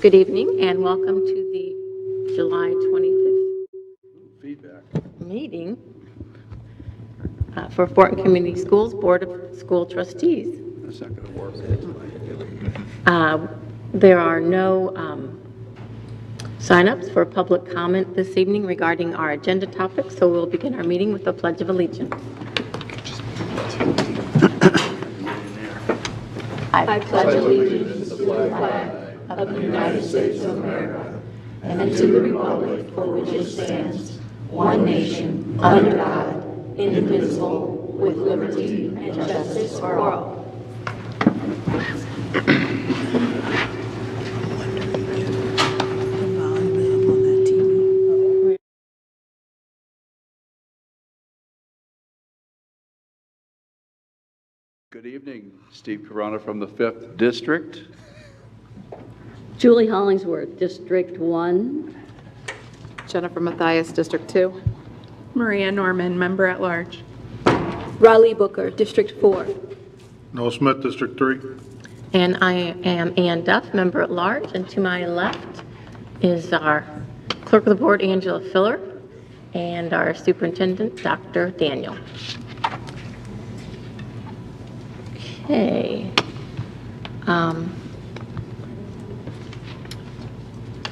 Good evening and welcome to the July 25th meeting for Fortin Community Schools Board of School Trustees. That's not going to work. There are no sign-ups for public comment this evening regarding our agenda topics, so we'll begin our meeting with the Pledge of Allegiance. I pledge allegiance to the flag of the United States of America and to the republic for which it stands, one nation, under God, indivisible, with liberty and justice for all. Good evening, Steve Corona from the 5th District. Julie Hollingsworth, District 1. Jennifer Mathias, District 2. Maria Norman, Member at Large. Riley Booker, District 4. Noel Smith, District 3. And I am Ann Duff, Member at Large, and to my left is our Clerk of the Board, Angela Filler, and our Superintendent, Dr. Daniel. Okay.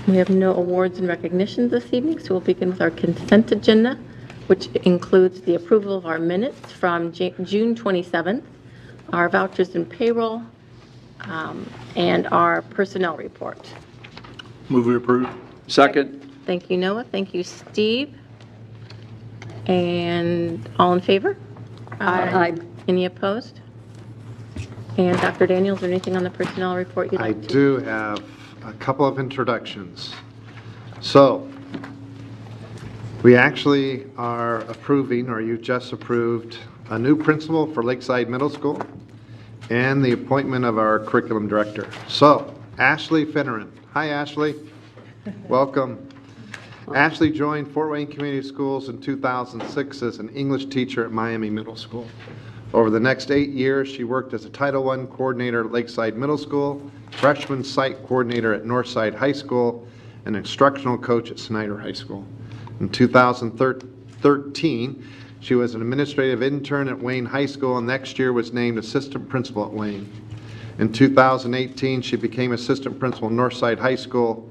We have no awards and recognitions this evening, so we'll begin with our consent agenda, which includes the approval of our minutes from June 27th, our vouchers and payroll, and our personnel report. Move we approve. Second. Thank you, Noah. Thank you, Steve. And all in favor? Aye. Any opposed? And Dr. Daniels, is there anything on the personnel report you'd like to? I do have a couple of introductions. So, we actually are approving, or you just approved, a new principal for Lakeside Middle School and the appointment of our curriculum director. So, Ashley Finneran. Hi, Ashley. Welcome. Ashley joined Fort Wayne Community Schools in 2006 as an English teacher at Miami Middle School. Over the next 8 years, she worked as a Title I coordinator at Lakeside Middle School, freshman site coordinator at Northside High School, and instructional coach at Snyder High School. In 2013, she was an administrative intern at Wayne High School, and next year was named assistant principal at Wayne. In 2018, she became assistant principal at Northside High School.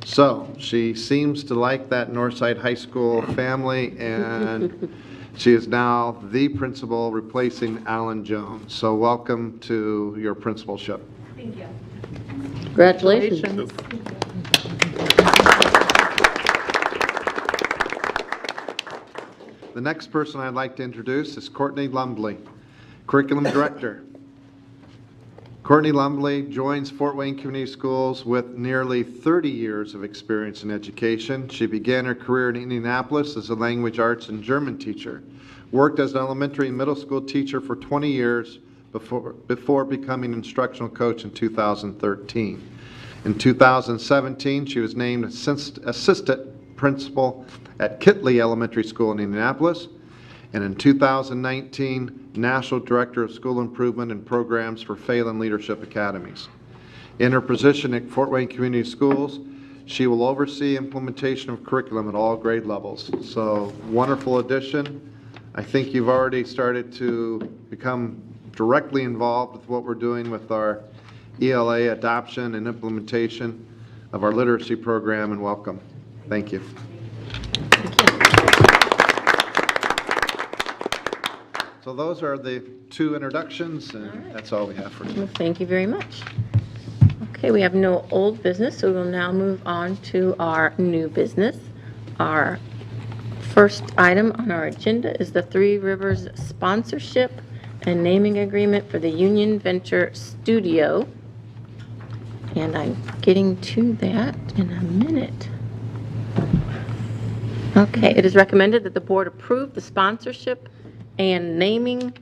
So she seems to like that Northside High School family, and she is now the principal replacing Alan Jones. So welcome to your principalship. Thank you. Congratulations. The next person I'd like to introduce is Courtney Lumbley, Curriculum Director. Courtney Lumbley joins Fort Wayne Community Schools with nearly 30 years of experience in education. She began her career in Indianapolis as a language arts and German teacher, worked as an elementary and middle school teacher for 20 years before becoming instructional coach in 2013. In 2017, she was named assistant principal at Kitley Elementary School in Indianapolis, and in 2019, National Director of School Improvement and Programs for Phelan Leadership Academies. In her position at Fort Wayne Community Schools, she will oversee implementation of curriculum at all grade levels. So, wonderful addition. I think you've already started to become directly involved with what we're doing with our ELA adoption and implementation of our literacy program, and welcome. Thank you. So those are the two introductions, and that's all we have for today. Well, thank you very much. Okay, we have no old business, so we'll now move on to our new business. Our first item on our agenda is the Three Rivers sponsorship and naming agreement for the Union Venture Studio. And I'm getting to that in a minute. Okay, it is recommended that the board approve the sponsorship and naming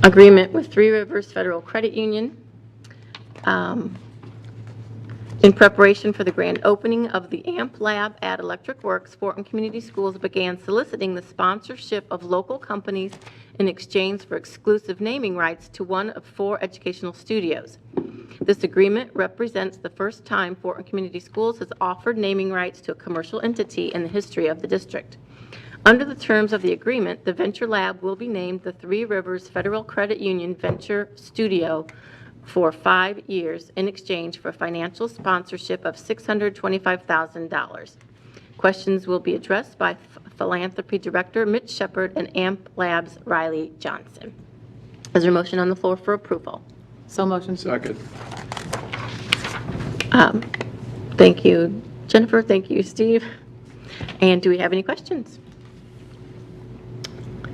agreement with Three Rivers Federal Credit Union in preparation for the grand opening of the AMP Lab at Electric Works. Fortin Community Schools began soliciting the sponsorship of local companies in exchange for exclusive naming rights to one of 4 educational studios. This agreement represents the first time Fort Wayne Community Schools has offered naming rights to a commercial entity in the history of the district. Under the terms of the agreement, the Venture Lab will be named the Three Rivers Federal Credit Union Venture Studio for 5 years in exchange for financial sponsorship of $625,000. Questions will be addressed by Philanthropy Director Mitch Shepard and AMP Labs Riley Johnson. Is there a motion on the floor for approval? So motion. Second. Thank you, Jennifer. Thank you, Steve. And do we have any questions?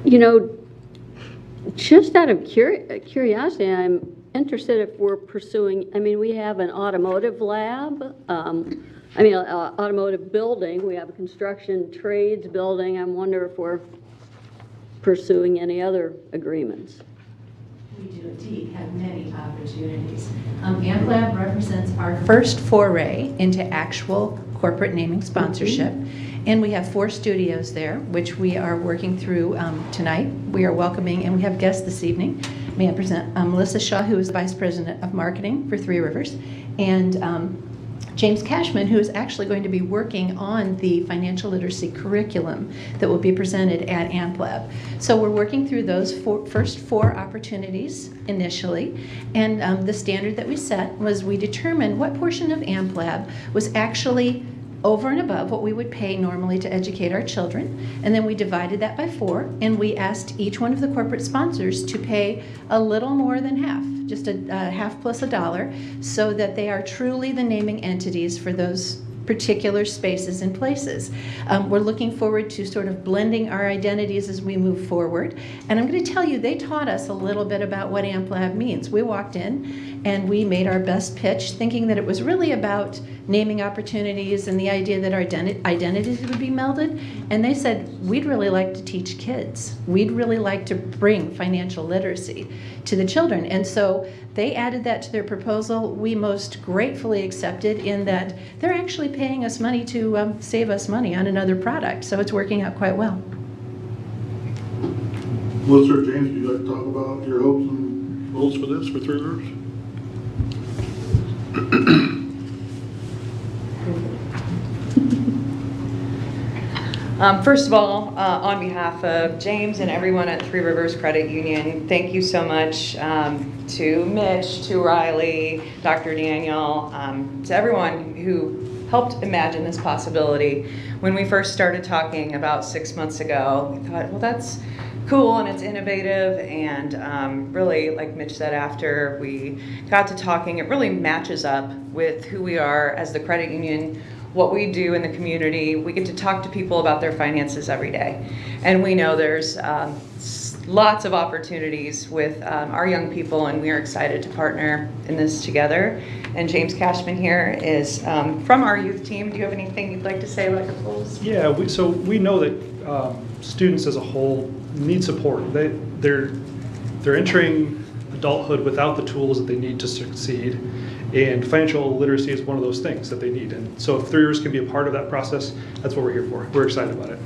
You know, just out of curiosity, I'm interested if we're pursuing, I mean, we have an automotive lab, automotive building, we have a construction trades building. I wonder if we're pursuing any other agreements. We do indeed have many opportunities. AmpLab represents our first foray into actual corporate naming sponsorship. And we have 4 studios there, which we are working through tonight. We are welcoming, and we have guests this evening. May I present Melissa Shaw, who is Vice President of Marketing for Three Rivers, and James Cashman, who is actually going to be working on the financial literacy curriculum that will be presented at AmpLab. So we're working through those first 4 opportunities initially, and the standard that we set was we determined what portion of AmpLab was actually over and above what we would pay normally to educate our children, and then we divided that by 4, and we asked each one of the corporate sponsors to pay a little more than half, just a half plus $1, so that they are truly the naming entities for those particular spaces and places. We're looking forward to sort of blending our identities as we move forward. And I'm going to tell you, they taught us a little bit about what AmpLab means. We walked in and we made our best pitch, thinking that it was really about naming opportunities and the idea that our identities would be melded. And they said, we'd really like to teach kids. We'd really like to bring financial literacy to the children. And so they added that to their proposal. We most gratefully accepted, in that they're actually paying us money to save us money on another product. So it's working out quite well. Melissa or James, would you like to talk about your hopes and goals for this, for Three Rivers? First of all, on behalf of James and everyone at Three Rivers Credit Union, thank you so much to Mitch, to Riley, Dr. Daniel, to everyone who helped imagine this possibility. When we first started talking about 6 months ago, we thought, well, that's cool and it's innovative, and really, like Mitch said, after we got to talking, it really matches up with who we are as the credit union, what we do in the community. We get to talk to people about their finances every day. And we know there's lots of opportunities with our young people, and we are excited to partner in this together. And James Cashman here is from our youth team. Do you have anything you'd like to say about your goals? Yeah, so we know that students as a whole need support. They're entering adulthood without the tools that they need to succeed. And financial literacy is one of those things that they need. And so if Three Rivers can be a part of that process, that's what we're here for. We're excited about it.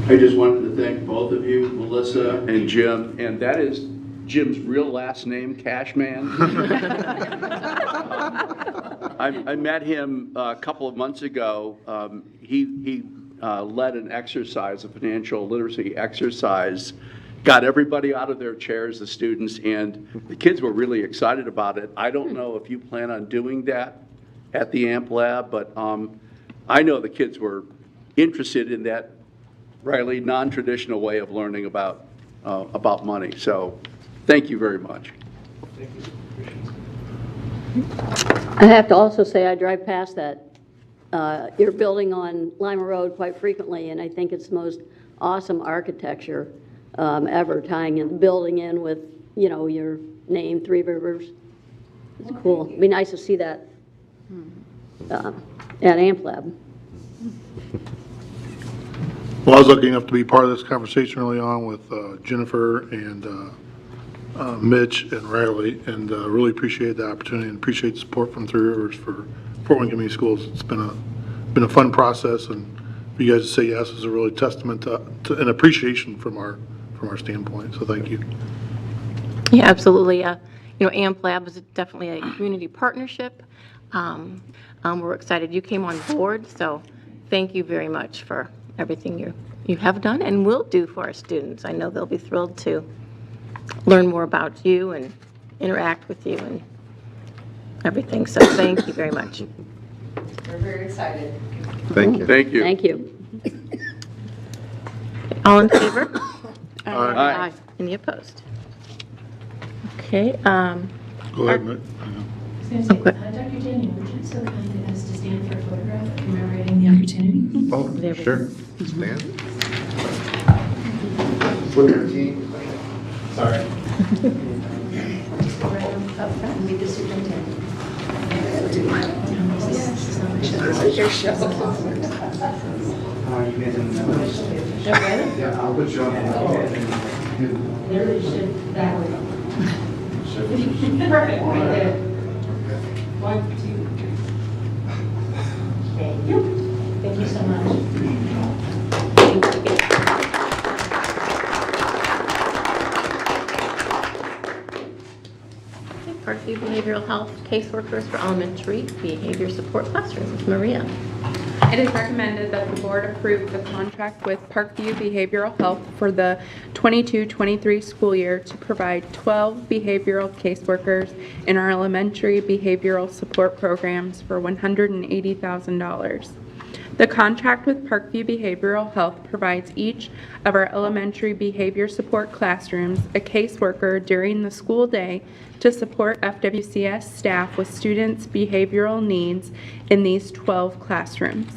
I just wanted to thank both of you, Melissa and Jim, and that is Jim's real last name, Cashman. I met him a couple of months ago. He led an exercise, a financial literacy exercise, got everybody out of their chairs, the students, and the kids were really excited about it. I don't know if you plan on doing that at the AMP Lab, but I know the kids were interested in that, Riley, non-traditional way of learning about money. So thank you very much. Thank you. I have to also say, I drive past that, your building on Lima Road quite frequently, and I think it's the most awesome architecture ever, tying in, building in with, you know, your name, Three Rivers. It's cool. It'd be nice to see that at AMP Lab. Well, I was lucky enough to be part of this conversation early on with Jennifer and Mitch and Riley, and really appreciate the opportunity and appreciate the support from Three Rivers for Fort Wayne Community Schools. It's been a fun process, and for you guys to say yes is a really testament to an appreciation from our standpoint. So thank you. Yeah, absolutely. AMP Lab is definitely a community partnership. We're excited you came on board, so thank you very much for everything you have done and will do for our students. I know they'll be thrilled to learn more about you and interact with you and everything. So thank you very much. We're very excited. Thank you. Thank you. Thank you. All in favor? Aye. Any opposed? Okay. Go ahead, Mick. Okay. Dr. Daniel, would you so kind as to stand for a photograph commemorating the opportunity? Oh, There we sure. Stand. For your team. Sorry. Meet the superintendent. Yeah, I'll put you on. There it should, that way. Perfect, right there. 1, 2. Thank you. Thank you so much. Parkview Behavioral Health caseworkers for elementary behavior support classrooms. Maria. It is recommended that the board approve the contract with Parkview Behavioral Health for the 22-23 school year to provide 12 behavioral caseworkers in our elementary behavioral support programs for $180,000. The contract with Parkview Behavioral Health provides each of our elementary behavior support classrooms a caseworker during the school day to support FWCS staff with students' behavioral needs in these 12 classrooms.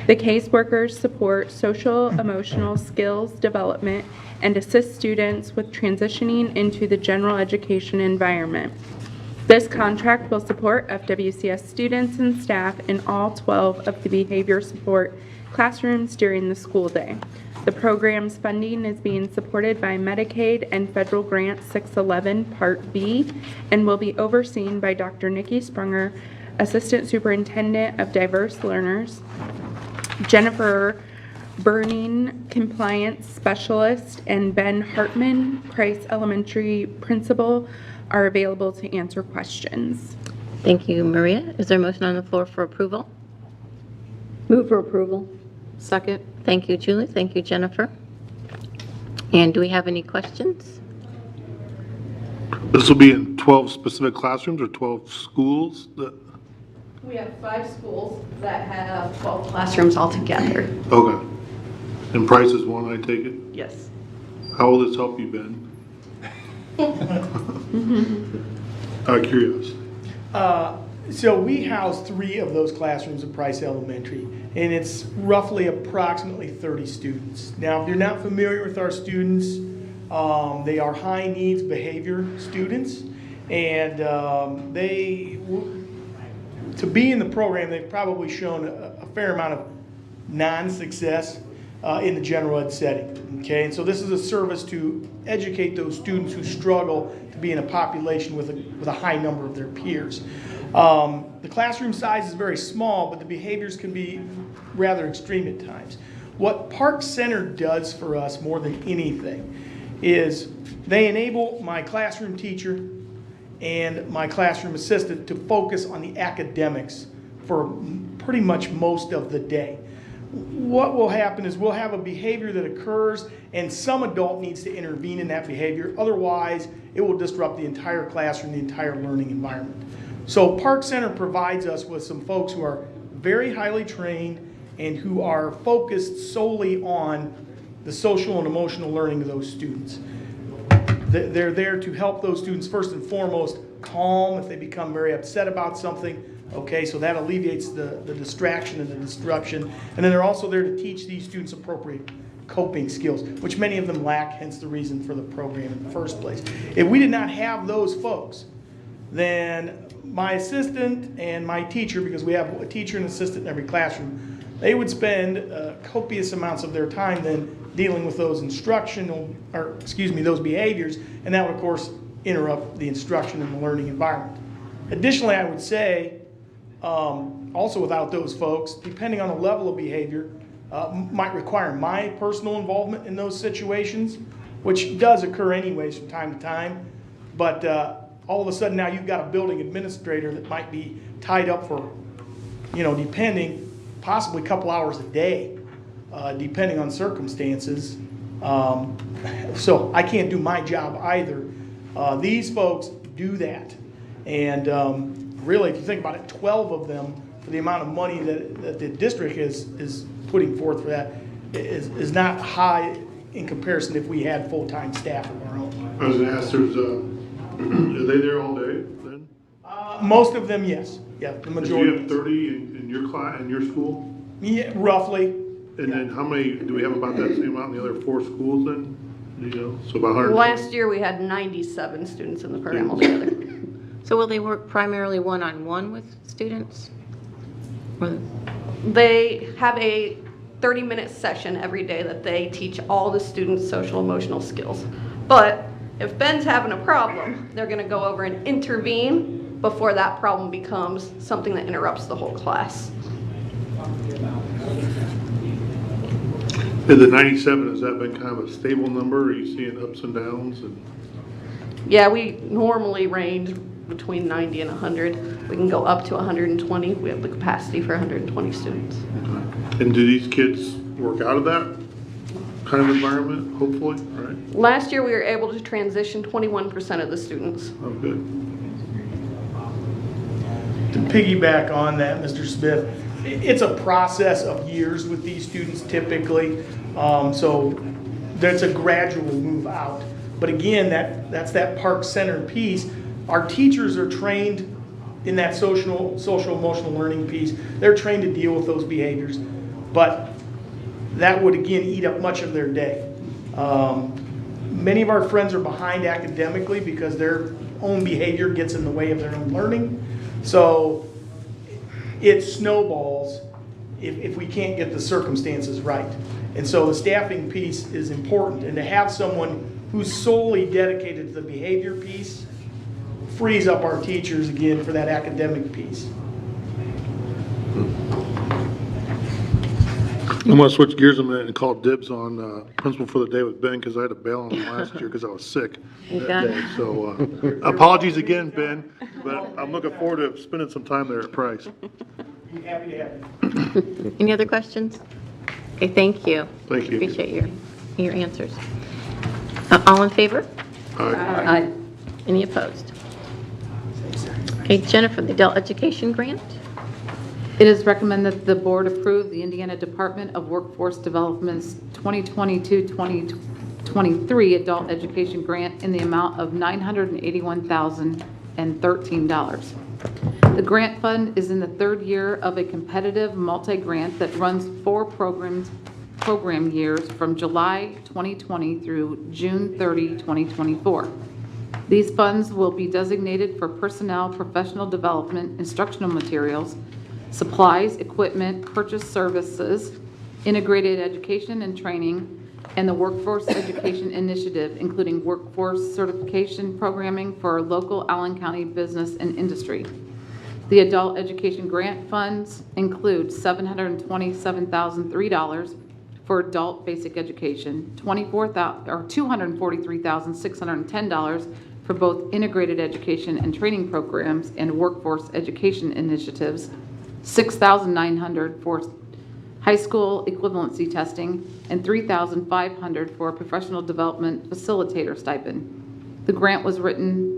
The caseworkers support social emotional skills development and assist students with transitioning into the general education environment. This contract will support FWCS students and staff in all 12 of the behavior support classrooms during the school day. The program's funding is being supported by Medicaid and Federal Grant 611 Part B and will be overseen by Dr. Nikki Sprunger, Assistant Superintendent of Diverse Learners, Jennifer Burning, Compliance Specialist, and Ben Hartman, Price Elementary Principal, are available to answer questions. Thank you, Maria. Is there a motion on the floor for approval? Move for approval. Second. Thank you, Julie. Thank you, Jennifer. And do we have any questions? This will be in 12 specific classrooms or 12 schools? We have 5 schools that have 12 classrooms altogether. Okay. And price is one, I take it? Yes. How will this help you, Ben? Out of curiosity. So we house 3 of those classrooms at Price Elementary, and it's roughly approximately 30 students. Now, if you're not familiar with our students, they are high needs behavior students, and to be in the program, they've probably shown a fair amount of non-success in the general ed setting. Okay, and so this is a service to educate those students who struggle to be in a population with a high number of their peers. The classroom size is very small, but the behaviors can be rather extreme at times. What Park Center does for us more than anything is they enable my classroom teacher and my classroom assistant to focus on the academics for pretty much most of the day. What will happen is we'll have a behavior that occurs and some adult needs to intervene in that behavior. Otherwise, it will disrupt the entire classroom, the entire learning environment. So Park Center provides us with some folks who are very highly trained and who are focused solely on the social and emotional learning of those students. They're there to help those students first and foremost calm if they become very upset about something. Okay, so that alleviates the distraction and the disruption. And then they're also there to teach these students appropriate coping skills, which many of them lack, hence the reason for the program in the first place. If we did not have those folks, then my assistant and my teacher, because we have a teacher and assistant in every classroom, they would spend copious amounts of their time then dealing with those those behaviors, and that would of course interrupt the instruction and the learning environment. Additionally, I would say, also without those folks, depending on the level of behavior, might require my personal involvement in those situations, which does occur anyways from time to time, but all of a sudden now you've got a building administrator that might be tied up for, depending, possibly a couple hours a day, depending on circumstances. So I can't do my job either. These folks do that. And really, if you think about it, 12 of them, for the amount of money that the district is putting forth for that, is not high in comparison if we had full-time staff of our own. I was going to ask, are they there all day then? Most of them, yes. Yeah, the Do majority. you have 30 in your class, in your school? Yeah, roughly. And then how many, do we have about that same amount in the other 4 schools then? So about 100? Last year, we had 97 students in the program altogether. So will they work primarily one-on-one with students? Or- They have a 30-minute session every day that they teach all the students social emotional skills. But if Ben's having a problem, they're going to go over and intervene before that problem becomes something that interrupts the whole class. Is the 97, has that been kind of a stable number? Are you seeing ups and downs? Yeah, we normally range between 90 and 100. We can go up to 120. We have the capacity for 120 students. And do these kids work out of that kind of environment, hopefully, right? Last year, we were able to transition 21% of the students. Oh, good. To piggyback on that, Mr. Smith, it's a process of years with these students typically. So that's a gradual move out. But again, that's that park center piece. Our teachers are trained in that social emotional learning piece. They're trained to deal with those behaviors. But that would again eat up much of their day. Many of our friends are behind academically because their own behavior gets in the way of their own learning. So it snowballs if we can't get the circumstances right. And so the staffing piece is important. And to have someone who's solely dedicated to the behavior piece frees up our teachers again for that academic piece. I'm going to switch gears a minute and call dibs on principal for the day with Ben because I had to bail on him last year because I was sick that day. So apologies again, Ben, but I'm looking forward to spending some time there at Price. Be happy to have you. Any other questions? Okay, thank you. Thank you. Appreciate your answers. All in favor? Aye. Any opposed? Okay, Jennifer, the adult education grant? It is recommended that the board approve the Indiana Department of Workforce Development's 2022-2023 adult education grant in the amount of $981,013. The grant fund is in the third year of a competitive multi-grant that runs 4 program years from July 2020 through June 30, 2024. These funds will be designated for personnel, professional development, instructional materials, supplies, equipment, purchase services, integrated education and training, and the Workforce Education Initiative, including workforce certification programming for local Allen County business and industry. The adult education grant funds include $727,003 for adult basic education, $243,610 for both integrated education and training programs and workforce education initiatives, $6,900 for high school equivalency testing, and $3,500 for a professional development facilitator stipend. The grant was written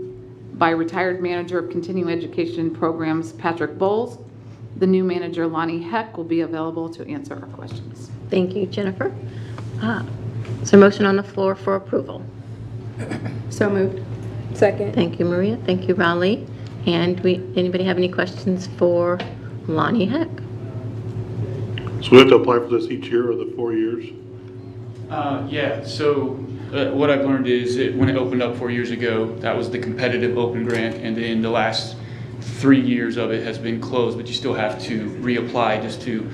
by retired manager of continuing education programs Patrick Bowles. The new manager, Lonnie Heck, will be available to answer our questions. Thank you, Jennifer. Is there a motion on the floor for approval? So moved. Second. Thank you, Maria. Thank you, Raleigh. And anybody have any questions for Lonnie Heck? So we have to apply for this each year or the 4 years? Yeah, so what I've learned is when it opened up 4 years ago, that was the competitive open grant, and then the last 3 years of it has been closed, but you still have to reapply just to,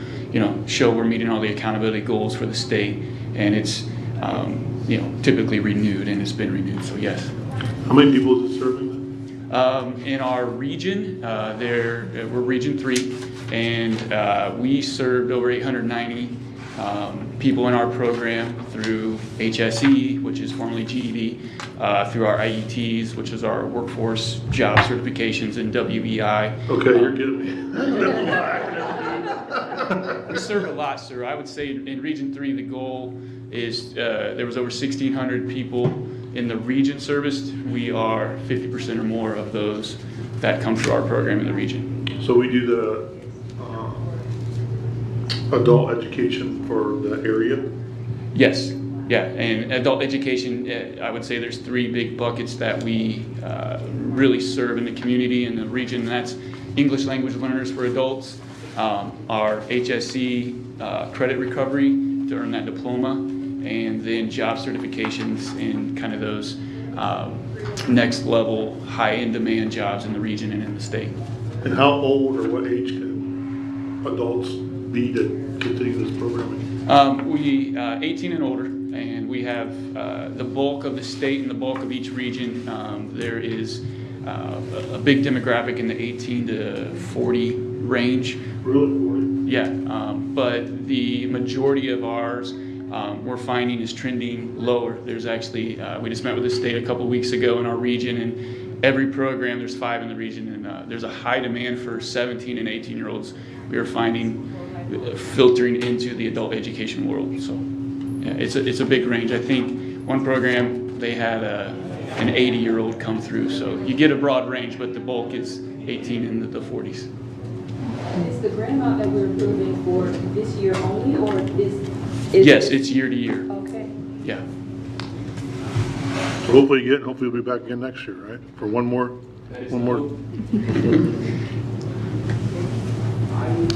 show we're meeting all the accountability goals for the state, and it's, typically renewed, and it's been renewed, so yes. How many people is it serving? In our region, we're Region 3, and we served over 890 people in our program through HSE, which is formerly GED, through our IETs, which is our workforce job certifications, and WEI. Okay, you're getting me. We serve a lot, sir. I would say in Region 3, the goal is there was over 1,600 people in the region serviced. We are 50% or more of those that come through our program in the region. So we do the adult education for the area? Yes, yeah, and adult education, I would say there's 3 big buckets that we really serve in the community in the region, and that's English language learners for adults, our HSE credit recovery to earn that diploma, and then job certifications in kind of those next level high in demand jobs in the region and in the state. And how old or what age can adults be to continue this programming? We 18 and older, and we have the bulk of the state and the bulk of each region. There is a big demographic in the 18 to 40 range. Really, 40? Yeah, but the majority of ours we're finding is trending lower. There's actually, we just met with the state a couple weeks ago in our region, and every program, there's 5 in the region, and there's a high demand for 17 and 18-year-olds. We are finding filtering into the adult education world. So yeah, it's a big range. I think one program, they had an 80-year-old come through. So you get a broad range, but the bulk is 18 and the 40s. Is the grant amount that we're approving for this year only, or is yes, it's year to year. Okay. Yeah. So hopefully you get, hopefully we'll be back again next year, right? For one more.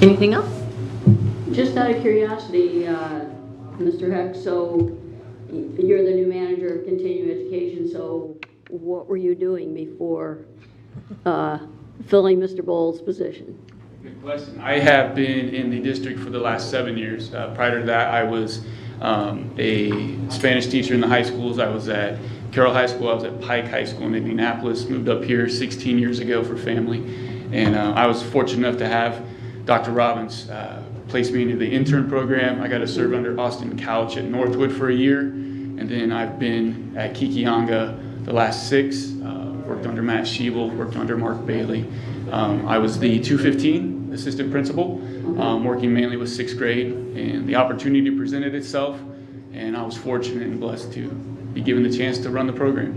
Anything else? Just out of curiosity, Mr. Heck, so you're the new manager of continuing education, so what were you doing before filling Mr. Bowles' position? Good question. I have been in the district for the last 7 years. Prior to that, I was a Spanish teacher in the high schools. I was at Carroll High School. I was at Pike High School in Indianapolis. Moved up here 16 years ago for family. And I was fortunate enough to have Dr. Robbins place me into the intern program. I got to serve under Austin Couch at Northwood for a year. And then I've been at Kikianga the last 6. Worked under Matt Schiebel, worked under Mark Bailey. I was the 215 assistant principal, working mainly with 6th grade, and the opportunity presented itself, and I was fortunate and blessed to be given the chance to run the program.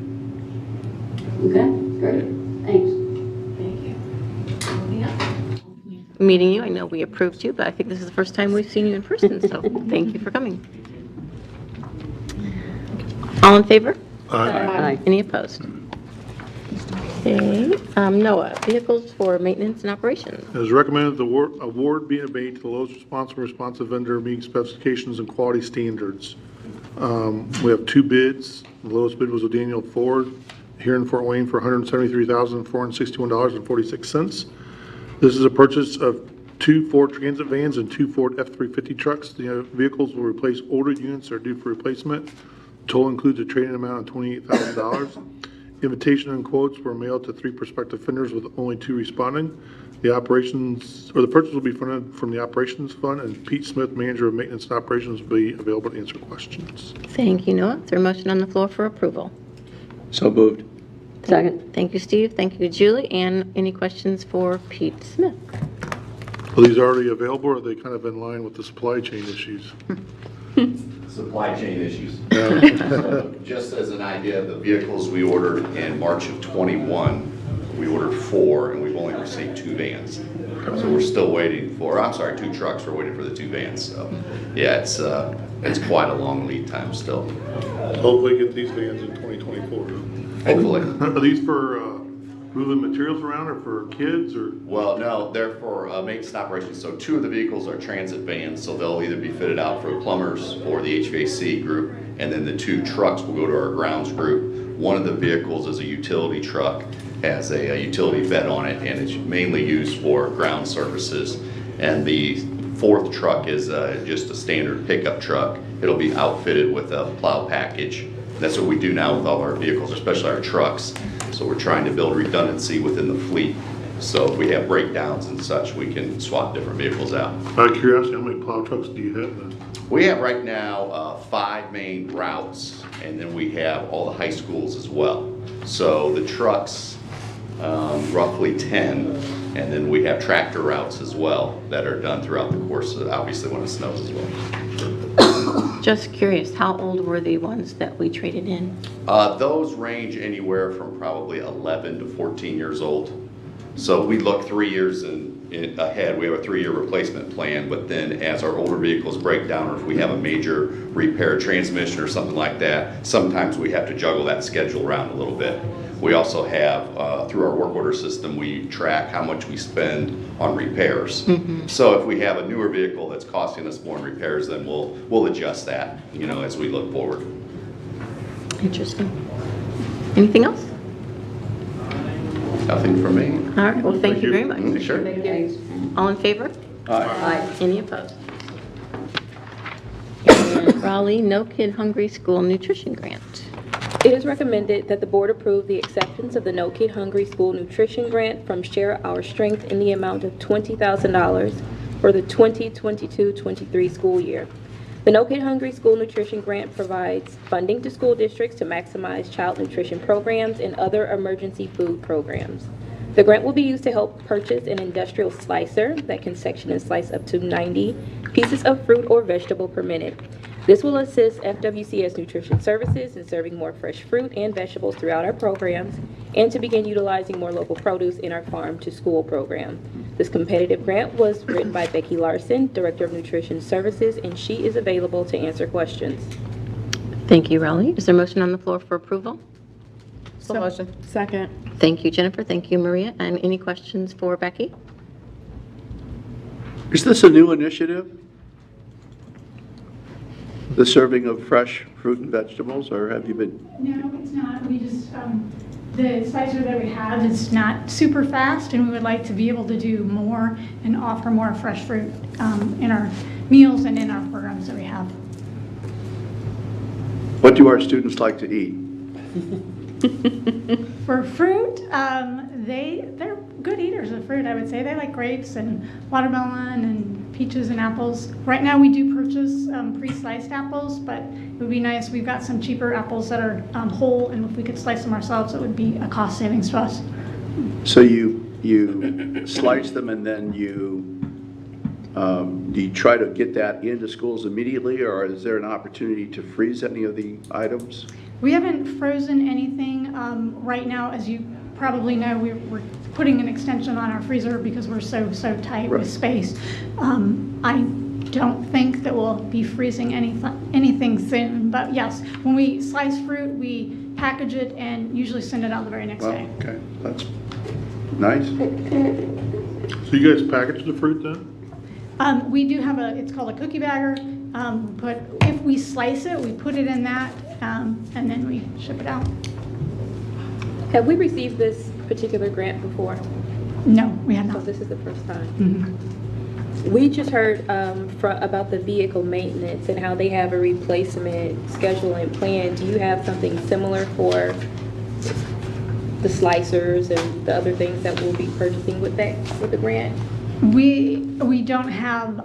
Okay, great. Thanks. Thank you. Moving up. Meeting you, I know we approved you, but I think this is the first time we've seen you in person, so thank you for coming. All in favor? Aye. Any opposed? Okay, Noah, vehicles for maintenance and operations. It is recommended the award be made to the lowest responsive vendor meeting specifications and quality standards. We have 2 bids. The lowest bid was with Daniel Ford here in Fort Wayne for $173,461.46. This is a purchase of 2 Ford Transit vans and 2 Ford F-350 trucks. The vehicles will replace older units that are due for replacement. Total includes a trade-in amount of $28,000. Invitation and quotes were mailed to 3 prospective vendors with only 2 responding. The purchase will be funded from the operations fund, and Pete Smith, manager of maintenance and operations, will be available to answer questions. Thank you, Noah. Is there a motion on the floor for approval? So moved. Second. Thank you, Steve. Thank you, Julie. And any questions for Pete Smith? Are these already available, or are they kind of in line with the supply chain issues? Supply chain issues. So just as an idea, the vehicles we ordered in March of '21, we ordered 4, and we've only received 2 vans. So we're still waiting for, 2 trucks, we're waiting for the 2 vans. So yeah, it's quite a long lead time still. Hopefully get these vans in 2024. Hopefully. Are these for moving materials around, or for kids, or? Well, no, they're for maintenance and operations. So 2 of the vehicles are transit vans, so they'll either be fitted out for plumbers or the HVAC group, and then the 2 trucks will go to our grounds group. One of the vehicles is a utility truck, has a utility bed on it, and it's mainly used for ground services. And the 4th truck is just a standard pickup truck. It'll be outfitted with a plow package. That's what we do now with all our vehicles, especially our trucks. So we're trying to build redundancy within the fleet So if we have breakdowns and such, we can swap different vehicles out. Out of curiosity, how many plow trucks do you have then? We have right now 5 main routes, and then we have all the high schools as well. So the trucks, roughly 10, and then we have tractor routes as well that are done throughout the course, obviously when it snows as well. Just curious, how old were the ones that we traded in? Those range anywhere from probably 11 to 14 years old. So we look 3 years ahead. We have a 3-year replacement plan, but then as our older vehicles break down, or if we have a major repair transmission or something like that, sometimes we have to juggle that schedule around a little bit. We also have, through our work order system, we track how much we spend on repairs. Mm-hmm. So if we have a newer vehicle that's costing us more in repairs, then we'll adjust that, as we look forward. Interesting. Anything else? Nothing from me. All right, well, thank you very much. Sure. Thank you. All in favor? Aye. Any opposed? And Raleigh No Kid Hungry School Nutrition Grant. It is recommended that the board approve the acceptance of the No Kid Hungry School Nutrition Grant from Share Our Strength in the amount of $20,000 for the 2022-23 school year. The No Kid Hungry School Nutrition Grant provides funding to school districts to maximize child nutrition programs and other emergency food programs. The grant will be used to help purchase an industrial slicer that can section and slice up to 90 pieces of fruit or vegetable per minute. This will assist FWCS Nutrition Services in serving more fresh fruit and vegetables throughout our programs and to begin utilizing more local produce in our farm to school program. This competitive grant was written by Becky Larson, Director of Nutrition Services, and she is available to answer questions. Thank you, Raleigh. Is there a motion on the floor for approval? So motion. Second. Thank you, Jennifer. Thank you, Maria. And any questions for Becky? Is this a new initiative? The serving of fresh fruit and vegetables, or have you been? No, it's not. We just, the slicer that we have is not super fast, and we would like to be able to do more and offer more fresh fruit in our meals and in our programs that we have. What do our students like to eat? For fruit, they're good eaters of fruit, I would say. They like grapes and watermelon and peaches and apples. Right now we do purchase pre-sliced apples, but it would be nice. We've got some cheaper apples that are whole, and if we could slice them ourselves, it would be a cost savings to us. So you slice them and then do you try to get that into schools immediately, or is there an opportunity to freeze any of the items? We haven't frozen anything right now. As you probably know, we're putting an extension on our freezer because we're so tight with space. I don't think that we'll be freezing anything soon, but yes, when we slice fruit, we package it and usually send it out the very next day. Okay, that's nice. So you guys package the fruit then? We do have it's called a cookie bagger, but if we slice it, we put it in that, and then we ship it out. Have we received this particular grant before? No, we have So not. this is the first time. Mm-hmm. We just heard about the vehicle maintenance and how they have a replacement schedule and plan. Do you have something similar for the slicers and the other things that we'll be purchasing with the grant? We don't have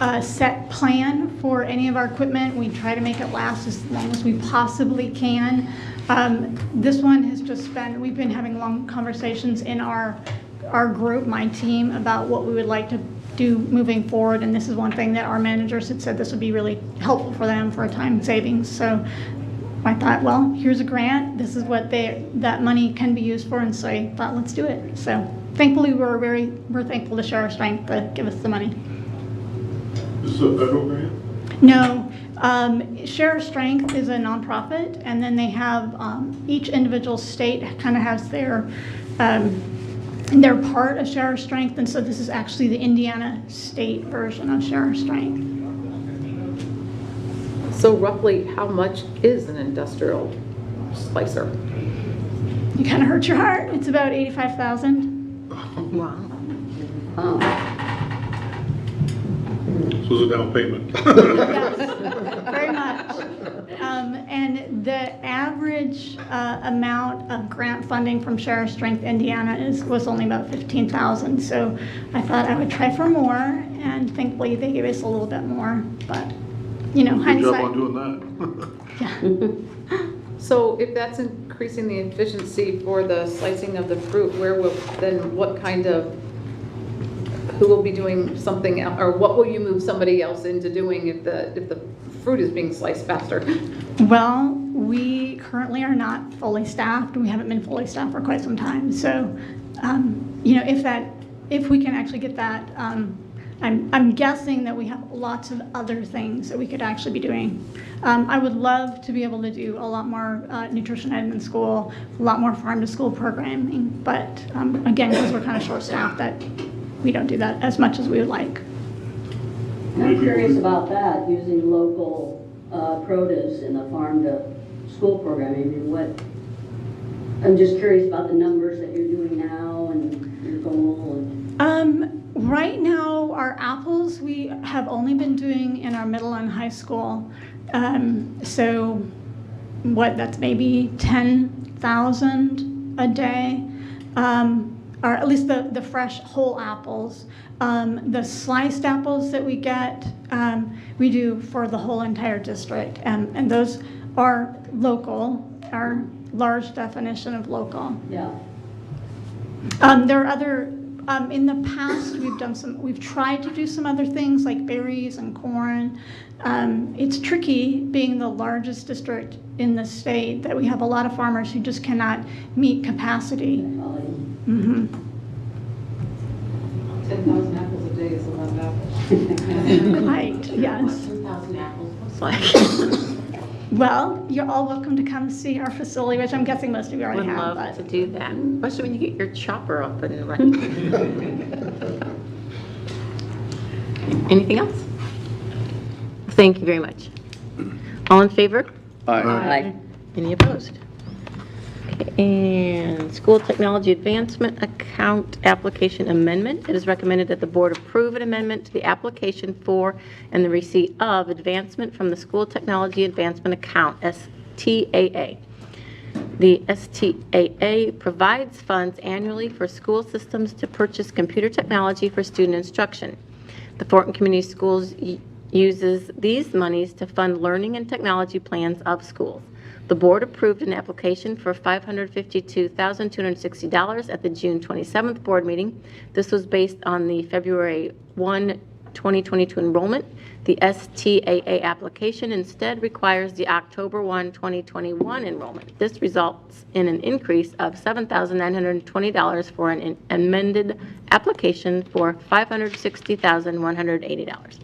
a set plan for any of our equipment. We try to make it last as long as we possibly can. This one has just we've been having long conversations in our group, my team, about what we would like to do moving forward, and this is one thing that our managers had said this would be really helpful for them for a time savings. So I thought, well, here's a grant. This is what that money can be used for, and so I thought, let's do it. So thankfully, we're thankful to Share Our Strength to give us the money. Is this a federal grant? No. Share Our Strength is a nonprofit, and then they have each individual state kind of has their part of Share Our Strength, and so this is actually the Indiana state version of Share Our Strength. So roughly how much is an industrial slicer? You kind of hurt your heart. It's about $85,000. Wow. So it's a down payment. Yes, very much. And the average amount of grant funding from Share Our Strength Indiana was only about $15,000. So I thought I would try for more, and thankfully they gave us a little bit more. But you know, Good hindsight. job on doing that. So if that's increasing the efficiency for the slicing of the fruit, who will be doing something else, or what will you move somebody else into doing if the fruit is being sliced faster? Well, we currently are not fully staffed. We haven't been fully staffed for quite some time. So, you know, if we can actually get that, I'm guessing that we have lots of other things that we could actually be doing. I would love to be able to do a lot more nutrition ed in school, a lot more farm to school programming. But again, because we're kind of short staffed, that we don't do that as much as we would like. I'm curious about that, using local produce in the farm to school programming. I mean, I'm just curious about the numbers that you're doing now and your goal. Right now, our apples we have only been doing in our middle and high school. So that's maybe 10,000 a day, or at least the fresh whole apples. The sliced apples that we get, we do for the whole entire district, and those are local, our large definition of local. Yeah. There are other, in the past, we've tried to do some other things like berries and corn. It's tricky being the largest district in the state that we have a lot of farmers who just cannot meet capacity. Mm-hmm. 10,000 apples a day is a lot of apples. Right, yes. 10,000 apples looks like. Well, you're all welcome to come see our facility, which I'm guessing most of you already Would have. love to do that, especially when you get your chopper up and running. Anything else? Thank you very much. All in favor? Aye. Any opposed? Okay, and School Technology Advancement Account Application Amendment. It is recommended that the board approve an amendment to the application for and the receipt of advancement from the School Technology Advancement Account, STAA. The STAA provides funds annually for school systems to purchase computer technology for student instruction. The Thornton Community Schools uses these monies to fund learning and technology plans of schools. The board approved an application for $552,260 at the June 27th board meeting. This was based on the February 1, 2022 enrollment. The STAA application instead requires the October 1, 2021 enrollment. This results in an increase of $7,920 for an amended application for $560,180.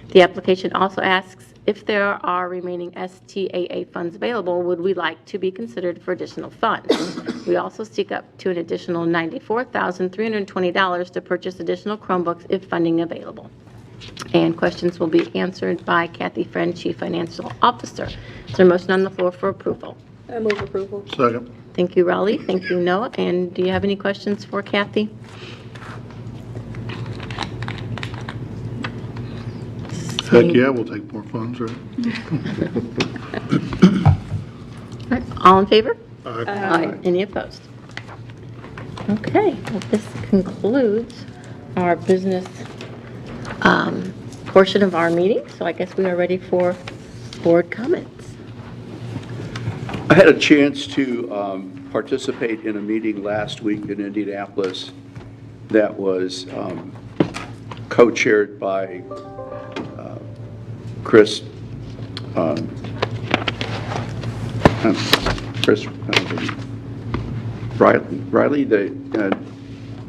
The application also asks if there are remaining STAA funds available, would we like to be considered for additional funds? We also seek up to an additional $94,320 to purchase additional Chromebooks if funding available. And questions will be answered by Kathy Friend, Chief Financial Officer. Is there a motion on the floor for approval? I move approval. Second. Thank you, Raleigh. Thank you, Noah. And do you have any questions for Kathy? Heck yeah, we'll take more funds, right? All right, all in favor? Aye. Any opposed? Okay, well, this concludes our business portion of our meeting, so I guess we are ready for board comments. I had a chance to participate in a meeting last week in Indianapolis that was co-chaired by Chris Riley, the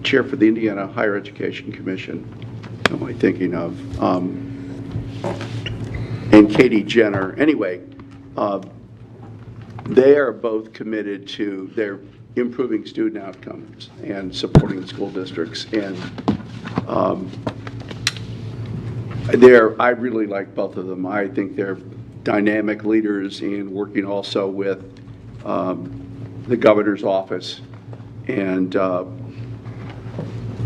chair for the Indiana Higher Education Commission. Who am I thinking of? And Katie Jenner. Anyway, they are both committed to their improving student outcomes and supporting school districts. And I really like both of them. I think they're dynamic leaders in working also with the governor's office. And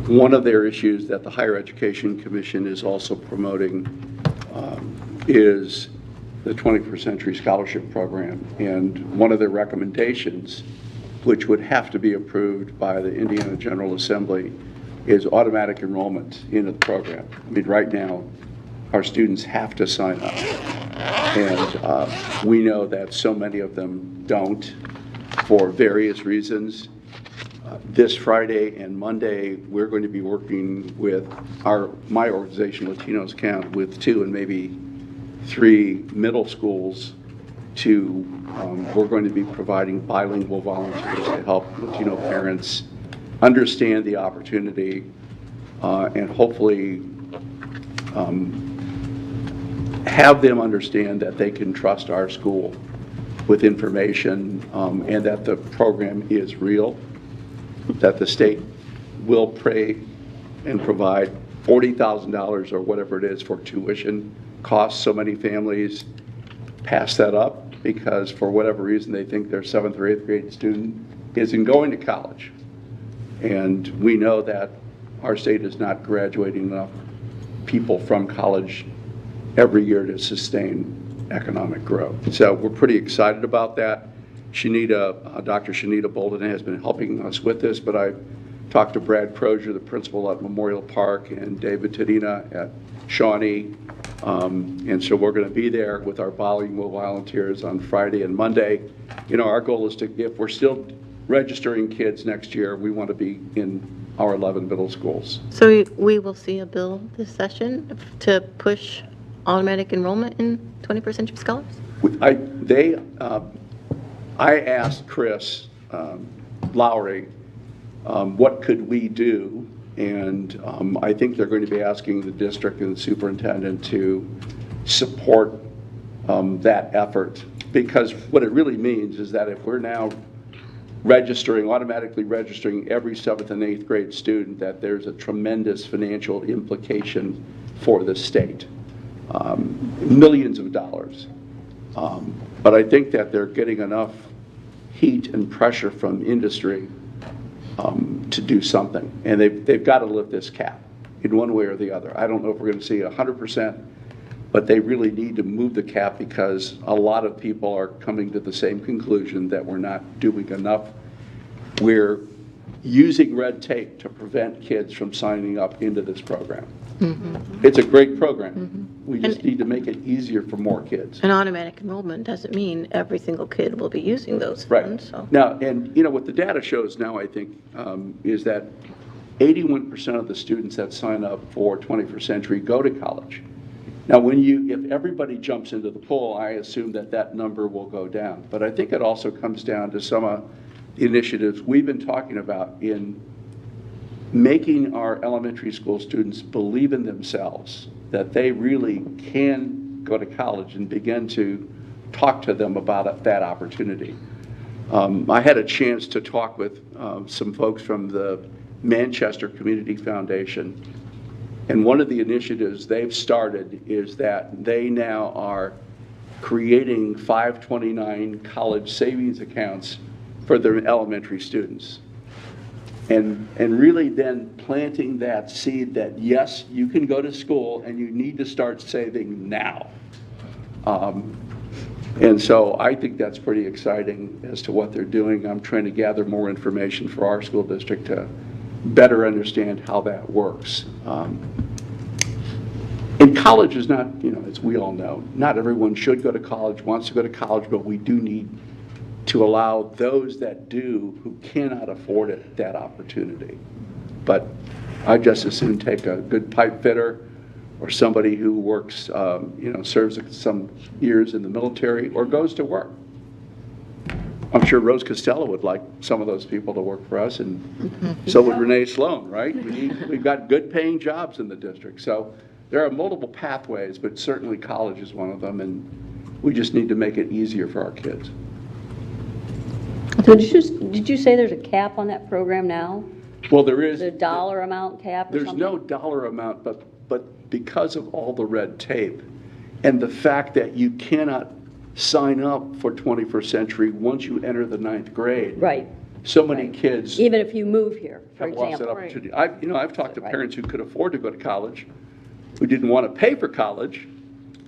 One of their issues that the Higher Education Commission is also promoting is the 21st Century Scholarship Program. And one of their recommendations, which would have to be approved by the Indiana General Assembly, is automatic enrollment into the program. I mean, right now, our students have to sign up. And we know that so many of them don't for various reasons. This Friday and Monday, we're going to be working with my organization, Latinos Count, with 2 and maybe 3 middle schools we're going to be providing bilingual volunteers to help Latino parents understand the opportunity and hopefully have them understand that they can trust our school with information and that the program is real, that the state will pay and provide $40,000 or whatever it is for tuition costs. So many families pass that up because for whatever reason they think their 7th or 8th grade student isn't going to college. And we know that our state is not graduating enough people from college every year to sustain economic growth. So we're pretty excited about that. Dr. Shanita Bolden has been helping us with this, but I've talked to Brad Crozier, the principal at Memorial Park, and David Tadina at Shawnee. And so we're going to be there with our bilingual volunteers on Friday and Monday. You know, our goal is if we're still registering kids next year, we want to be in our 11 middle schools. So we will see a bill this session to push automatic enrollment in 21st Century Scholars? I asked Chris Lowry, what could we do? And I think they're going to be asking the district and the superintendent to support that effort. Because what it really means is that if we're now automatically registering every 7th and 8th grade student, that there's a tremendous financial implication for the state. Millions of dollars. But I think that they're getting enough heat and pressure from industry to do something. And they've got to lift this cap in one way or the other. I don't know if we're going to see 100%, but they really need to move the cap because a lot of people are coming to the same conclusion that we're not doing enough. We're using red tape to prevent kids from signing up into this program. Mm-hmm. It's a great program. Mm-hmm. We just need to make it easier for more kids. And automatic enrollment doesn't mean every single kid will be using those funds. Right. So. Now, and you know what the data shows now, I think, is that 81% of the students that sign up for 21st Century go to college. Now, if everybody jumps into the pool, I assume that number will go down. But I think it also comes down to some of the initiatives we've been talking about in making our elementary school students believe in themselves, that they really can go to college and begin to talk to them about that opportunity. I had a chance to talk with some folks from the Manchester Community Foundation, and one of the initiatives they've started is that they now are creating 529 college savings accounts for their elementary students. And really then planting that seed that, yes, you can go to school and you need to start saving now. And so I think that's pretty exciting as to what they're doing. I'm trying to gather more information for our school district to better understand how that works. And college is not, as we all know, not everyone should go to college, wants to go to college, but we do need to allow those that do, who cannot afford it, that opportunity. But I just as soon take a good pipe fitter or somebody who works, serves some years in the military or goes to work. I'm sure Rose Costello would like some of those people to work for us, and so would Renee Sloan, right? We've got good paying jobs in the district. So there are multiple pathways, but certainly college is one of them, and we just need to make it easier for our kids. So did you say there's a cap on that program now? Well, there is. The dollar amount cap or There's something? no dollar amount, but because of all the red tape and the fact that you cannot sign up for 21st Century once you enter the 9th grade. Right. so many kids Even if you move here, for have lost that example. opportunity. I've talked to parents who could afford to go to college, who didn't want to pay for college,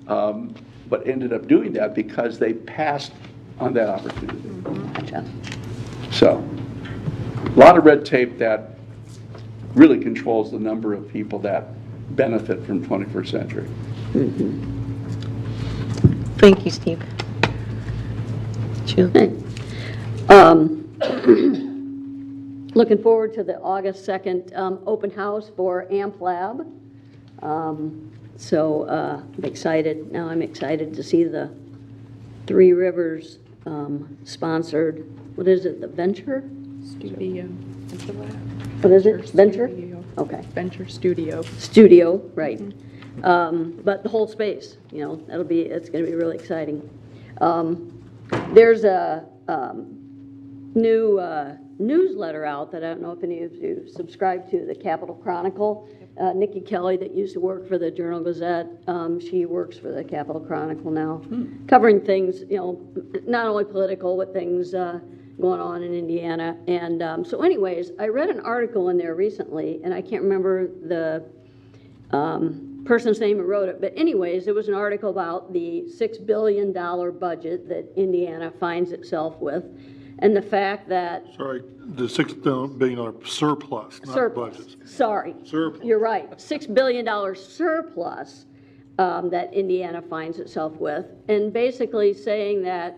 but ended up doing that because they passed on that opportunity. Gotcha. So, a lot of red tape that really controls the number of people that benefit from 21st century. Thank you, Steve. Jill? Looking forward to the August 2nd open house for AMP Lab. So I'm excited. Now I'm excited to see the Three Rivers sponsored, what is it, the Venture? Studio. What is it? Venture? Okay. Venture Studio. Studio, right. But the whole space, you know, it's going to be really exciting. There's a new newsletter out that I don't know if any of you subscribe to, the Capitol Chronicle. Nikki Kelly, that used to work for the Journal-Gazette, she works for the Capitol Chronicle now, covering things, you know, not only political, but things going on in Indiana. And so anyways, I read an article in there recently, and I can't remember the person's name who wrote it, but anyways, it was an article about the $6 billion budget that Indiana finds itself with, and the fact that... Sorry, the $6 billion surplus, not budget. Sorry. Surplus. You're right. $6 billion surplus that Indiana finds itself with, and basically saying that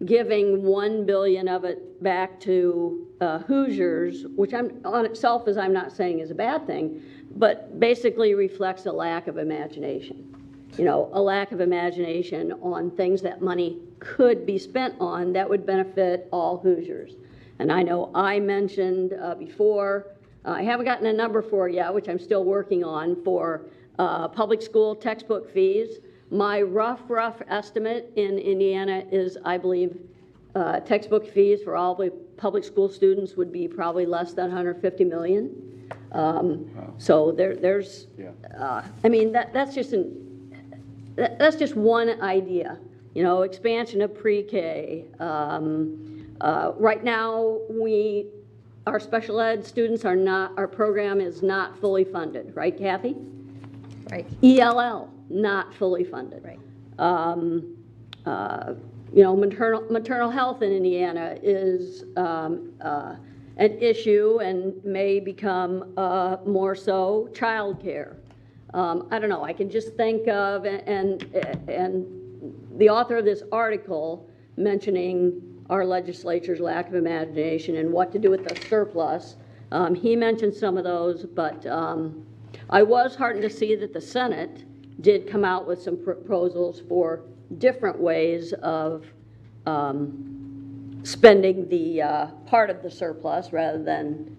giving $1 billion of it back to Hoosiers, which on itself I'm not saying is a bad thing, but basically reflects a lack of imagination. You know, a lack of imagination on things that money could be spent on that would benefit all Hoosiers. And I know I mentioned before, I haven't gotten a number for it yet, which I'm still working on, for public school textbook fees. My rough estimate in Indiana is, I believe, textbook fees for all the public school students would be probably less than $150 million. So there's, I mean, that's just one idea. You know, expansion of pre-K. Right now, our special ed students are not, our program is not fully funded, right, Kathy? Right. ELL, not fully funded. Right. You know, maternal health in Indiana is an issue and may become more so childcare. I don't know, I can just think of, and the author of this article mentioning our legislature's lack of imagination and what to do with the surplus, he mentioned some of those, but I was heartened to see that the Senate did come out with some proposals for different ways of spending the part of the surplus rather than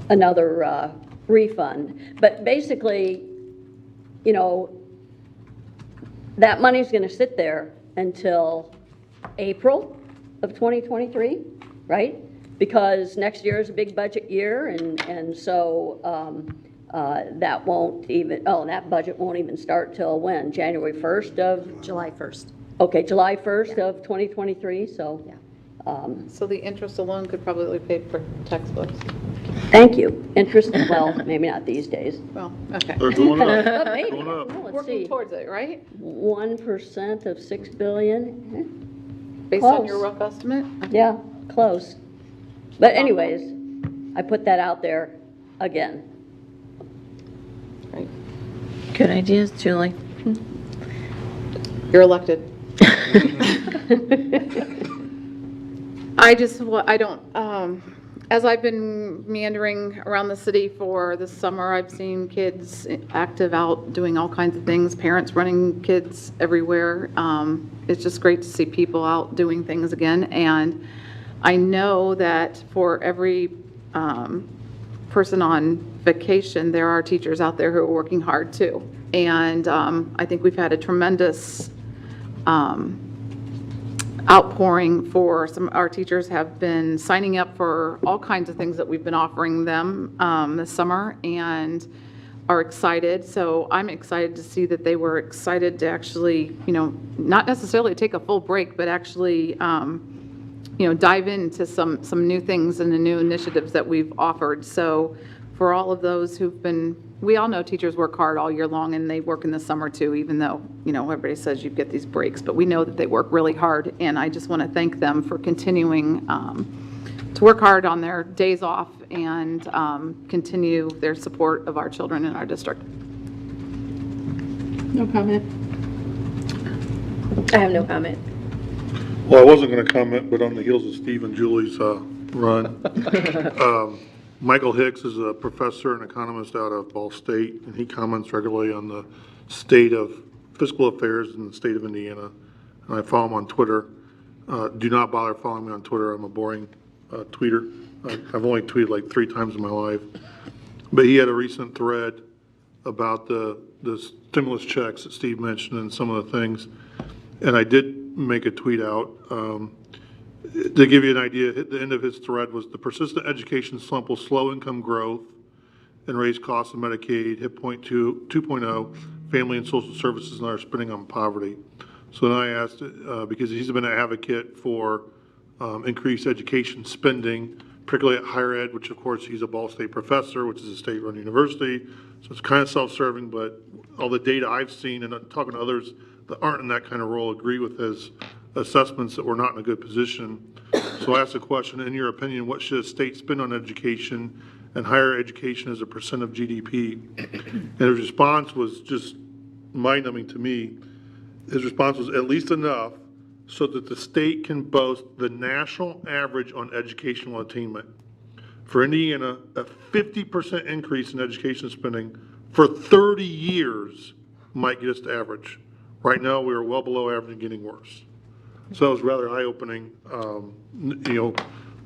another refund. But basically, you know, that money's going to sit there until April of 2023, right? Because next year is a big budget year, and so that won't even, that budget won't even start till when? January 1st of? July 1st. Okay, July 1st of 2023, so. Yeah. So the interest alone could probably pay for textbooks. Thank you. Interest, well, maybe not these days. Well, okay. They're going up. But maybe. Going up. Well, let's Working see. towards it, right? 1% of $6 billion. Based on your rough estimate? Yeah, close. But anyways, I put that out there again. Right. Good ideas, Julie. You're elected. As I've been meandering around the city for this summer, I've seen kids active out doing all kinds of things, parents running kids everywhere. It's just great to see people out doing things again. And I know that for every person on vacation, there are teachers out there who are working hard too. And I think we've had a tremendous outpouring for our teachers have been signing up for all kinds of things that we've been offering them this summer and are excited. So I'm excited to see that they were excited to actually, you know, not necessarily take a full break, but actually dive into some new things and the new initiatives that we've offered. So for all of those we all know teachers work hard all year long, and they work in the summer too, even though, everybody says you get these breaks, but we know that they work really hard. And I just want to thank them for continuing to work hard on their days off and continue their support of our children in our district. No comment. I have no comment. Well, I wasn't going to comment, but on the heels of Steve and Julie's run, Michael Hicks is a professor and economist out of Ball State, and he comments regularly on the state of fiscal affairs in the state of Indiana. And I follow him on Twitter. Do not bother following me on Twitter. I'm a boring tweeter. I've only tweeted like 3 times in my life. But he had a recent thread about the stimulus checks that Steve mentioned and some of the things. And I did make a tweet out. To give you an idea, at the end of his thread was the persistent education slump will slow income growth and raise costs of Medicaid, hit point 2.0, family and social services, and our spending on poverty. So then I asked, because he's been an advocate for increased education spending, particularly at higher ed, which of course he's a Ball State professor, which is a state-run university. So it's kind of self-serving, but all the data I've seen and talking to others that aren't in that kind of role agree with his assessments that we're not in a good position. So I asked the question, in your opinion, what should a state spend on education and higher education as a percent of GDP? And his response was just mind-numbing to me. His response was at least enough so that the state can boast the national average on educational attainment. For Indiana, a 50% increase in education spending for 30 years might get us to average. Right now, we are well below average and getting worse. So it was rather eye-opening.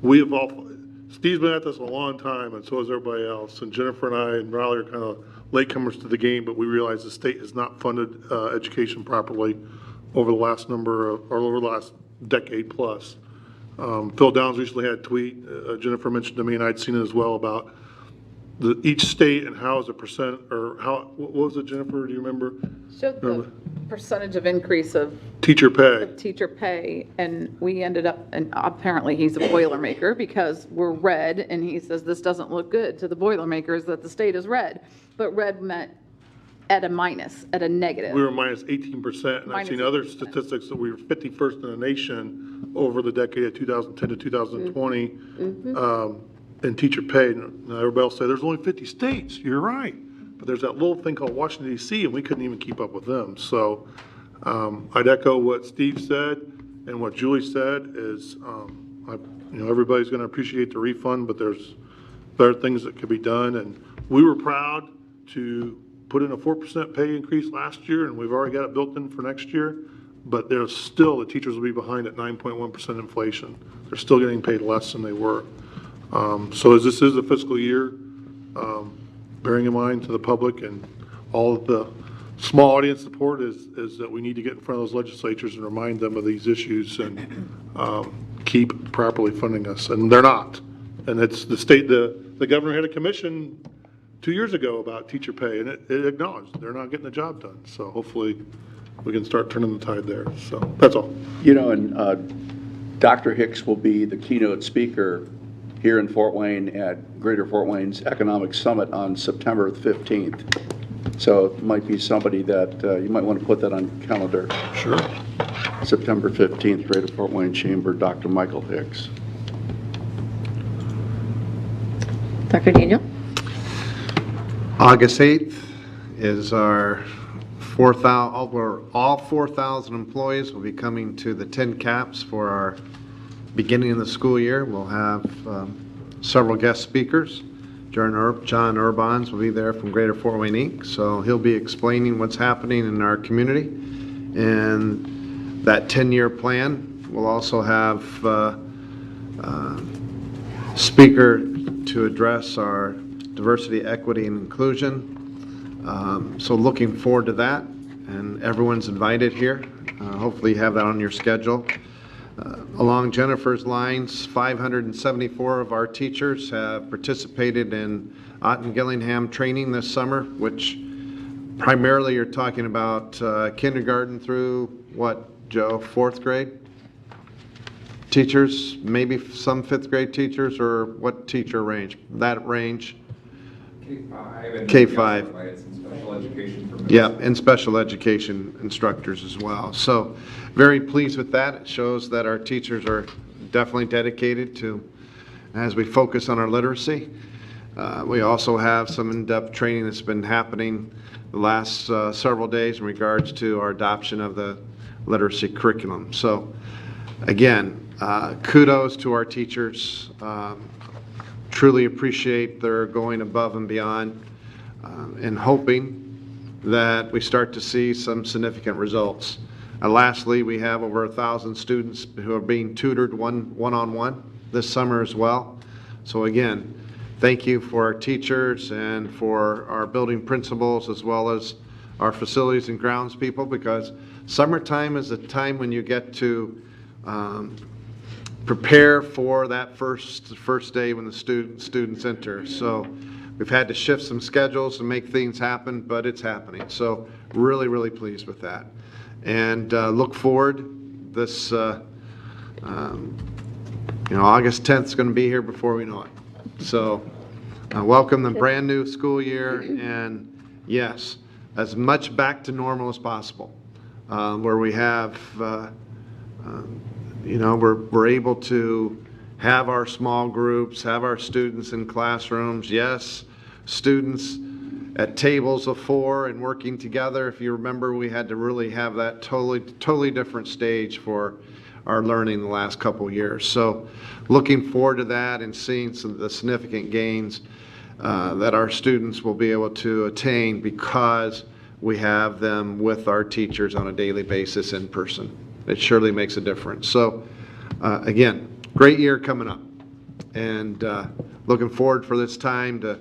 We have all, Steve's been at this a long time, and so has everybody else. And Jennifer and I and Riley are kind of latecomers to the game, but we realize the state has not funded education properly over the last over the last decade plus. Phil Downs recently had a tweet, Jennifer mentioned to me, and I'd seen it as well, about each state and how is a percent, or how, what was it, Jennifer, do you remember? Showed the percentage of increase of teacher pay, and we ended up, and apparently he's a Boilermaker because we're red, and he says this doesn't look good to the Boilermakers that the state is red, but red meant at a minus, at a negative. We were minus 18%, and I've seen other statistics that we were 51st in the nation over the decade of 2010 to 2020 in teacher pay. And everybody else say there's only 50 states. You're right. But there's that little thing called Washington, D.C., and we couldn't even keep up with them. So I'd echo what Steve said and what Julie said is, everybody's going to appreciate the refund, but there's better things that could be done. And we were proud to put in a 4% pay increase last year, and we've already got it built in for next year. But there's still, the teachers will be behind at 9.1% inflation. They're still getting paid less than they were. So as this is a fiscal year, bearing in mind to the public and all of the small audience support is that we need to get in front of those legislatures and remind them of these issues and keep properly funding us. And they're not. And it's the state, the governor had a commission 2 years ago about teacher pay, and it acknowledged they're not getting the job done. So hopefully we can start turning the tide there. So that's all. And Dr. Hicks will be the keynote speaker here in Fort Wayne at Greater Fort Wayne's Economic Summit on September 15th. So it might be somebody that you might want to put that on your calendar. Sure. September 15th, Greater Fort Wayne Chamber, Dr. Michael Hicks. Dr. Daniel? August 8th is our 4,000, all 4,000 employees will be coming to the 10 caps for our beginning of the school year. We'll have several guest speakers. John Urbans will be there from Greater Fort Wayne Inc. So he'll be explaining what's happening in our community. And that 10-year plan will also have speaker to address our diversity, equity, and inclusion. So looking forward to that, and everyone's invited here. Hopefully you have that on your schedule. Along Jennifer's lines, 574 of our teachers have participated in Otten-Gillingham training this summer, which primarily you're talking about kindergarten through what, Joe, 4th grade? Teachers, maybe some fifth grade teachers, or what teacher range? That range? K-5. And K-5. Provided some special education for Yeah, and special education instructors as well. So very pleased with that. It shows that our teachers are definitely dedicated to, as we focus on our literacy. We also have some in-depth training that's been happening the last several days in regards to our adoption of the literacy curriculum. So again, kudos to our teachers. Truly appreciate their going above and beyond and hoping that we start to see some significant results. Lastly, we have over 1,000 students who are being tutored one-on-one this summer as well. So again, thank you for our teachers and for our building principals as well as our facilities and grounds people, because summertime is a time when you get to prepare for that first day when the students enter. So we've had to shift some schedules and make things happen, but it's happening. So really, really pleased with that. And look forward. This, August 10th is going to be here before we know it. So welcome the brand new school year, and yes, as much back to normal as possible, where we have, we're able to have our small groups, have our students in classrooms. Yes, students at tables of 4 and working together. If you remember, we had to really have that totally different stage for our learning the last couple years. So looking forward to that and seeing some of the significant gains that our students will be able to attain because we have them with our teachers on a daily basis in person. It surely makes a difference. So again, great year coming up, and looking forward for this time to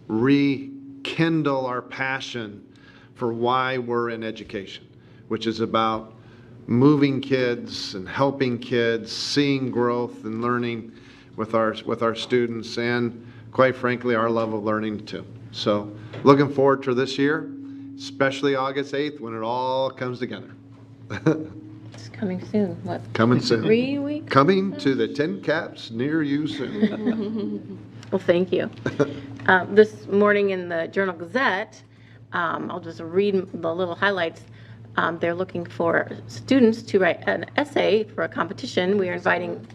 rekindle our passion for why we're in education, which is about moving kids and helping kids, seeing growth and learning with our students, and quite frankly, our love of learning too. So looking forward to this year, especially August 8th when it all comes together. It's coming soon. What? Coming soon. 3 weeks? Coming to the tin caps near you soon. Well, thank you. This morning in the Journal-Gazette, I'll just read the little highlights. They're looking for students to write an essay for a competition. We are inviting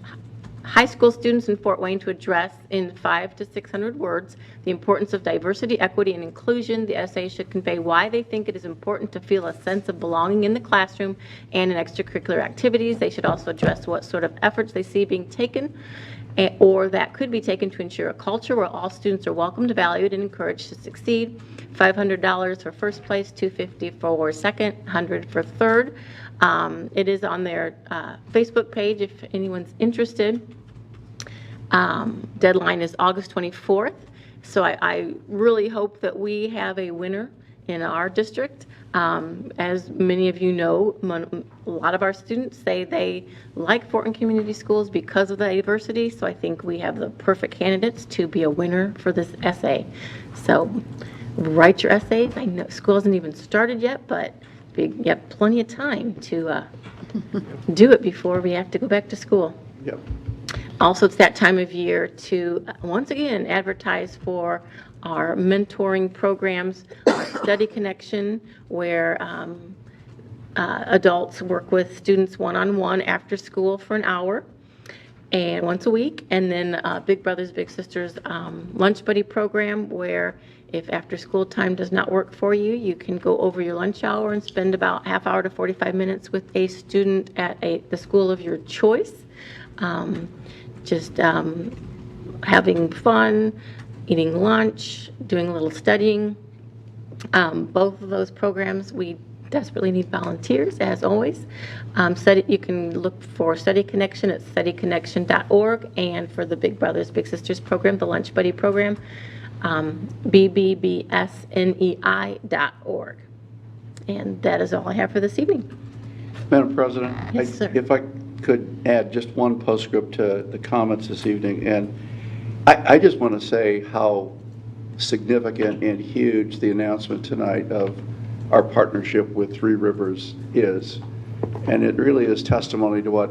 high school students in Fort Wayne to address in 500 to 600 words the importance of diversity, equity, and inclusion. The essay should convey why they think it is important to feel a sense of belonging in the classroom and in extracurricular activities. They should also address what sort of efforts they see being taken or that could be taken to ensure a culture where all students are welcomed, valued, and encouraged to succeed. $500 for first place, $250 for second, $100 for third. It is on their Facebook page if anyone's interested. Deadline is August 24th. So I really hope that we have a winner in our district. As many of you know, a lot of our students say they like Fort Wayne Community Schools because of the diversity, so I think we have the perfect candidates to be a winner for this essay. So write your essays. I know school hasn't even started yet, but you have plenty of time to do it before we have to go back to school. Yep. Also, it's that time of year to, once again, advertise for our mentoring programs, our Study Connection, where adults work with students one-on-one after school for an hour and once a week, and then Big Brothers Big Sisters Lunch Buddy program, where if after school time does not work for you, you can go over your lunch hour and spend about half hour to 45 minutes with a student at the school of your choice. Just having fun, eating lunch, doing a little studying. Both of those programs, we desperately need volunteers, as always. You can look for Study Connection at studyconnection.org, and for the Big Brothers Big Sisters program, the Lunch Buddy program, bbbsnei.org. And that is all I have for this evening. Madam President, Yes, sir. if I could add just one postscript to the comments this evening, and I just want to say how significant and huge the announcement tonight of our partnership with Three Rivers is. And it really is testimony to what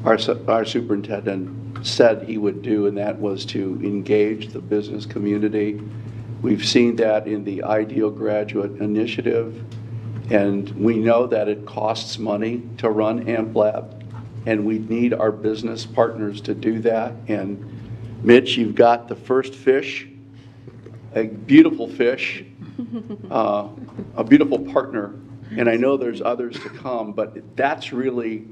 our superintendent said he would do, and that was to engage the business community. We've seen that in the Ideal Graduate Initiative, and we know that it costs money to run AmpLab, and we need our business partners to do that. And Mitch, you've got the first fish, a beautiful fish, a beautiful partner, and I know there's others to come, but that's really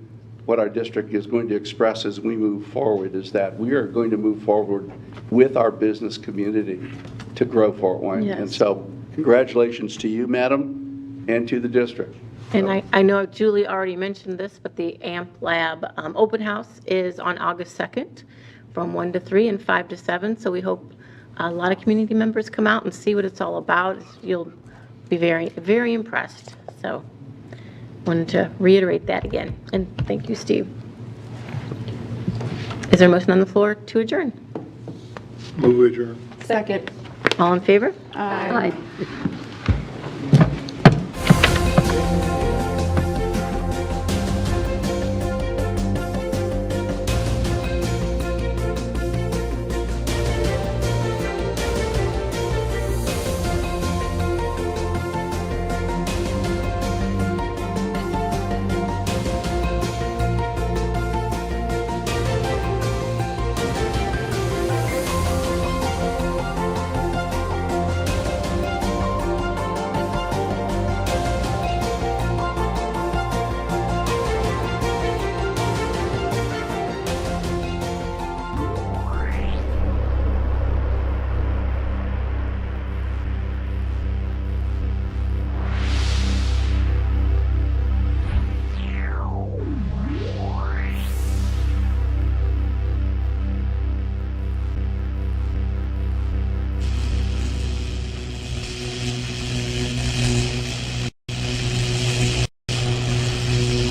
what our district is going to express as we move forward, is that we are going to move forward with our business community to grow Fort Wayne. Yes. And so congratulations to you, madam, and to the district. And I know Julie already mentioned this, but the AMP Lab open house is on August 2nd from 1 to 3 and 5 to 7. So we hope a lot of community members come out and see what it's all about. You'll be very, very impressed. So wanted to reiterate that again. And thank you, Steve. Is there a motion on the floor to adjourn? Move adjourn. Second. All in favor? Aye.